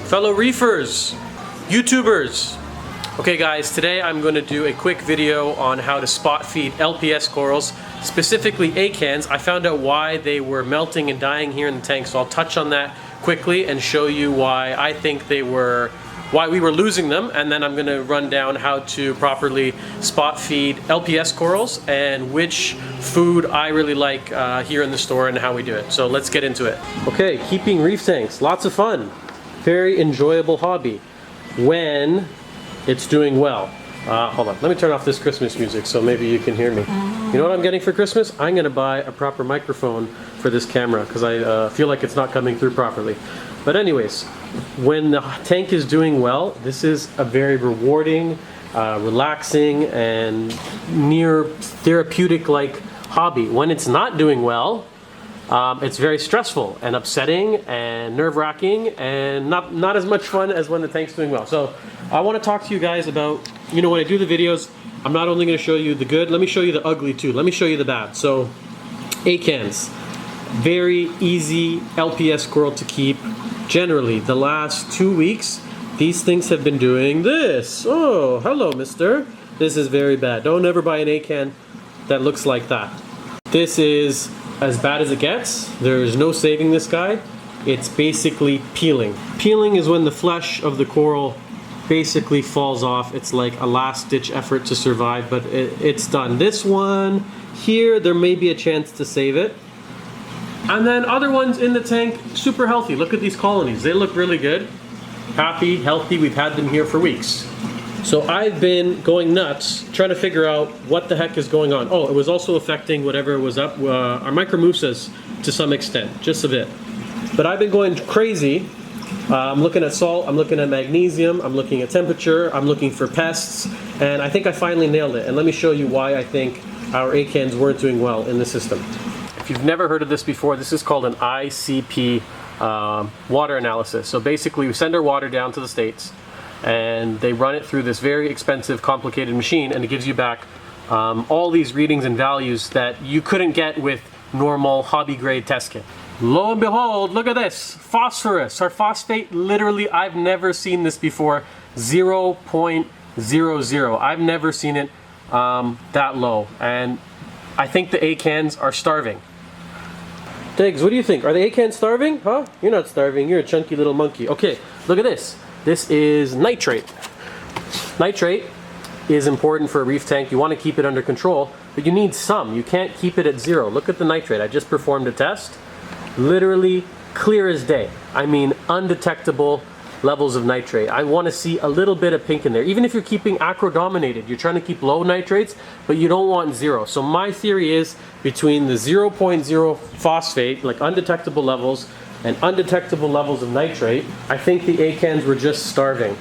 fellow reefers, YouTubers. Okay guys, today I'm going to do a quick video on how to spot feed LPS corals, specifically acans. I found out why they were melting and dying here in the tank, so I'll touch on that quickly and show you why I think why we were losing them, and then I'm going to run down how to properly spot feed LPS corals and which food I really like here in the store and how we do it. So let's get into it. Okay, keeping reef tanks, lots of fun. Very enjoyable hobby when it's doing well. Hold on, let me turn off this Christmas music so maybe you can hear me. You know what I'm getting for Christmas? I'm going to buy a proper microphone for this camera because I feel like it's not coming through properly. But anyways, when the tank is doing well, this is a very rewarding, relaxing, and near therapeutic-like hobby. When it's not doing well, it's very stressful and upsetting and nerve-wracking and not as much fun as when the tank's doing well. So I want to talk to you guys about, you know, when I do the videos, I'm not only going to show you the good, let me show you the ugly too. Let me show you the bad. So acans, very easy LPS coral to keep. Generally, the last 2 weeks, these things have been doing this. Oh, hello, mister. This is very bad. Don't ever buy an acan that looks like that. This is as bad as it gets. There's no saving this guy. It's basically peeling. Peeling is when the flesh of the coral basically falls off. It's like a last-ditch effort to survive, but it's done. This one here, there may be a chance to save it. And then other ones in the tank, super healthy. Look at these colonies. They look really good. Happy, healthy. We've had them here for weeks. So I've been going nuts trying to figure out what the heck is going on. Oh, it was also affecting whatever was up, our micromusas to some extent, just a bit. But I've been going crazy. I'm looking at salt, I'm looking at magnesium, I'm looking at temperature, I'm looking for pests, and I think I finally nailed it. And let me show you why I think our acans weren't doing well in the system. If you've never heard of this before, this is called an ICP water analysis. So basically we send our water down to the States and they run it through this very expensive, complicated machine, and it gives you back all these readings and values that you couldn't get with normal hobby grade test kit. Lo and behold, look at this, phosphorus. Our phosphate, literally, I've never seen this before, 0.00. I've never seen it that low, and I think the acans are starving. Diggs, what do you think? Are the acans starving? Huh? You're not starving. You're a chunky little monkey. Okay, look at this. This is nitrate. Nitrate is important for a reef tank. You want to keep it under control, but you need some. You can't keep it at 0. Look at the nitrate. I just performed a test. Literally clear as day. I mean, undetectable levels of nitrate. I want to see a little bit of pink in there. Even if you're keeping acro-dominated, you're trying to keep low nitrates, but you don't want 0. So my theory is between the 0.0 phosphate, like undetectable levels, and undetectable levels of nitrate, I think the acans were just starving.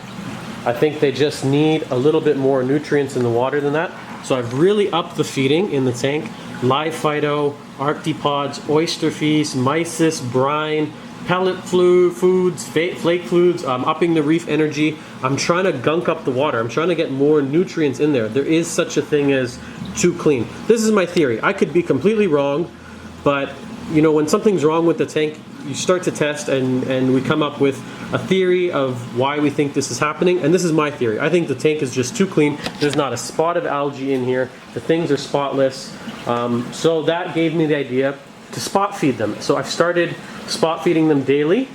I think they just need a little bit more nutrients in the water than that. So I've really upped the feeding in the tank. Live phyto, arctipods, oyster feast, mysis, brine, pellet foods, flake foods. I'm upping the reef energy. I'm trying to gunk up the water. I'm trying to get more nutrients in there. There is such a thing as too clean. This is my theory. I could be completely wrong, but you know, when something's wrong with the tank, you start to test and we come up with a theory of why we think this is happening, and this is my theory. I think the tank is just too clean. There's not a spot of algae in here. The things are spotless. So that gave me the idea to spot feed them. So I've started spot feeding them daily,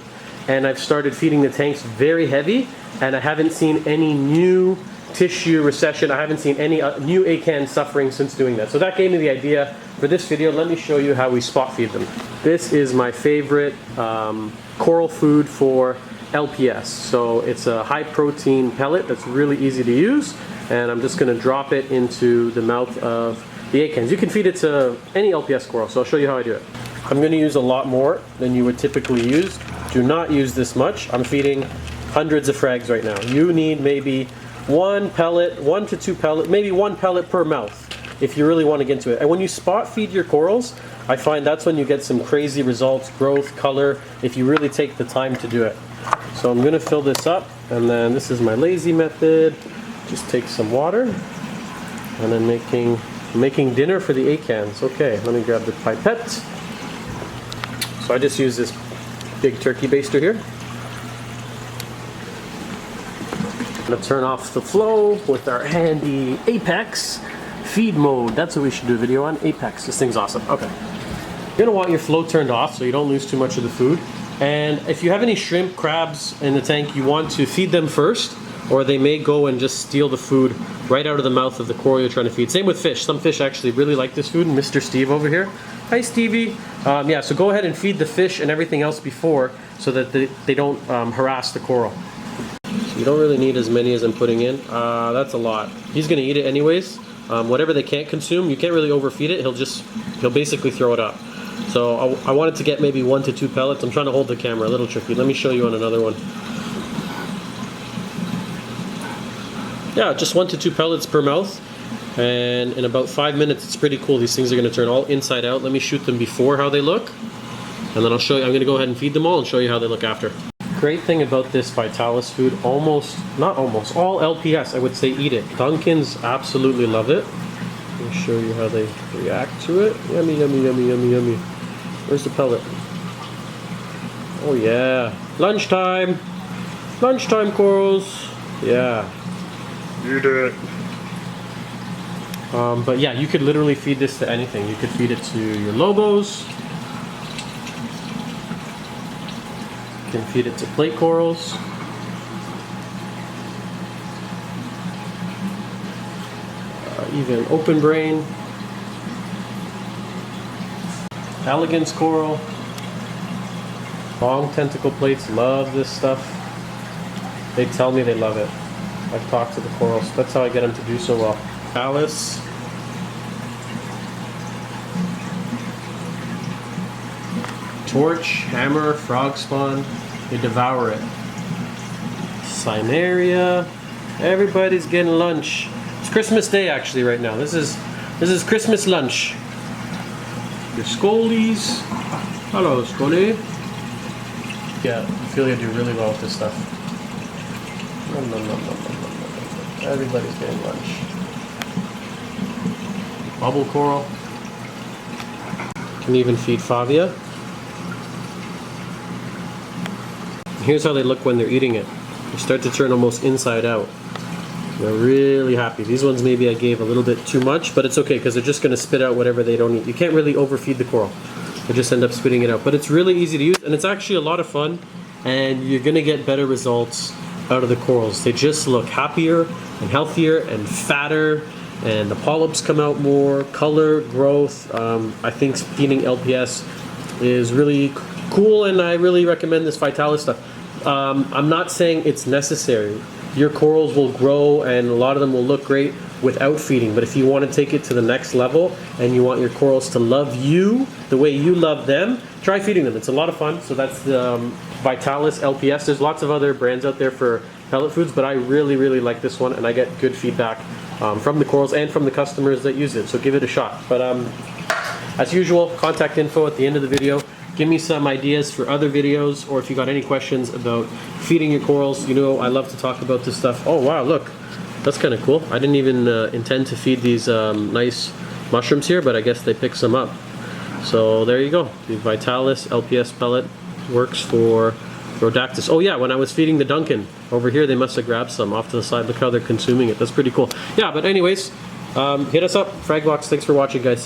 and I've started feeding the tanks very heavy, and I haven't seen any new tissue recession. I haven't seen any new acan suffering since doing that. So that gave me the idea for this video. Let me show you how we spot feed them. This is my favorite coral food for LPS. So it's a high protein pellet that's really easy to use, and I'm just going to drop it into the mouth of the acans. You can feed it to any LPS coral, so I'll show you how I do it. I'm going to use a lot more than you would typically use. Do not use this much. I'm feeding hundreds of frags right now. You need maybe 1 pellet, 1 to 2 pellet, maybe 1 pellet per mouth if you really want to get into it. And when you spot feed your corals, I find that's when you get some crazy results, growth, color, if you really take the time to do it. So I'm going to fill this up, and then this is my lazy method. Just take some water, and then making dinner for the acans. Okay, let me grab the pipette. So I just use this big turkey baster here. gonna turn off the flow with our handy Apex feed mode. That's what we should do a video on, Apex. This thing's awesome. Okay. You're gonna want your flow turned off so you don't lose too much of the food. And if you have any shrimp, crabs in the tank, you want to feed them first, or they may go and just steal the food right out of the mouth of the coral you're trying to feed. Same with fish. Some fish actually really like this food. Mr. Steve over here. Hi, Stevie. Yeah, so go ahead and feed the fish and everything else before so that they don't harass the coral. So you don't really need as many as I'm putting in. That's a lot. He's gonna eat it anyways. Whatever they can't consume, you can't really overfeed it. He'll basically throw it up. So I wanted to get maybe 1 to 2 pellets. I'm trying to hold the camera, a little tricky. Let me show you on another one. Yeah, just 1 to 2 pellets per mouth. And in about 5 minutes, it's pretty cool. These things are gonna turn all inside out. Let me shoot them before how they look. And then I'll show you, I'm gonna go ahead and feed them all and show you how they look after. Great thing about this Vitalis food, all LPS, I would say eat it. Duncans absolutely love it. Let me show you how they react to it. Yummy, yummy, yummy, yummy, yummy. Where's the pellet? Oh yeah, lunchtime. Lunchtime corals. Yeah. Eat it. But yeah, you could literally feed this to anything. You could feed it to your lobos. You can feed it to plate corals. Even open brain. Elegance coral. Long tentacle plates love this stuff. They tell me they love it. I've talked to the corals. That's how I get them to do so well. Alice. Torch, hammer, frog spawn. They devour it. Cineria. Everybody's getting lunch. It's Christmas Day actually right now. This is Christmas lunch. Your Scolies. Hello, Scully. Yeah, Ophelia do really well with this stuff. No, no, no, no, no, no, no. Everybody's getting lunch. Bubble coral. Can even feed Favia. Here's how they look when they're eating it. They start to turn almost inside out. They're really happy. These ones maybe I gave a little bit too much, but it's okay because they're just going to spit out whatever they don't eat. You can't really overfeed the coral. They just end up spitting it out. But it's really easy to use, and it's actually a lot of fun, and you're going to get better results out of the corals. They just look happier and healthier and fatter, and the polyps come out more, color, growth. I think feeding LPS is really cool, and I really recommend this Vitalis stuff. I'm not saying it's necessary. Your corals will grow and a lot of them will look great without feeding, but if you want to take it to the next level and you want your corals to love you the way you love them, try feeding them. It's a lot of fun. So that's the Vitalis LPS. There's lots of other brands out there for pellet foods, but I really, really like this one, and I get good feedback from the corals and from the customers that use it, so give it a shot. But as usual, contact info at the end of the video. Give me some ideas for other videos, or if you got any questions about feeding your corals. You know I love to talk about this stuff. Oh wow, look, that's kind of cool. I didn't even intend to feed these nice mushrooms here, but I guess they picked some up. So there you go. The Vitalis LPS pellet works for Rhodactis. Oh yeah, when I was feeding the Duncan over here, they must have grabbed some off to the side. Look how they're consuming it. That's pretty cool. Yeah, but anyways, hit us up, Fragbox. Thanks for watching, guys.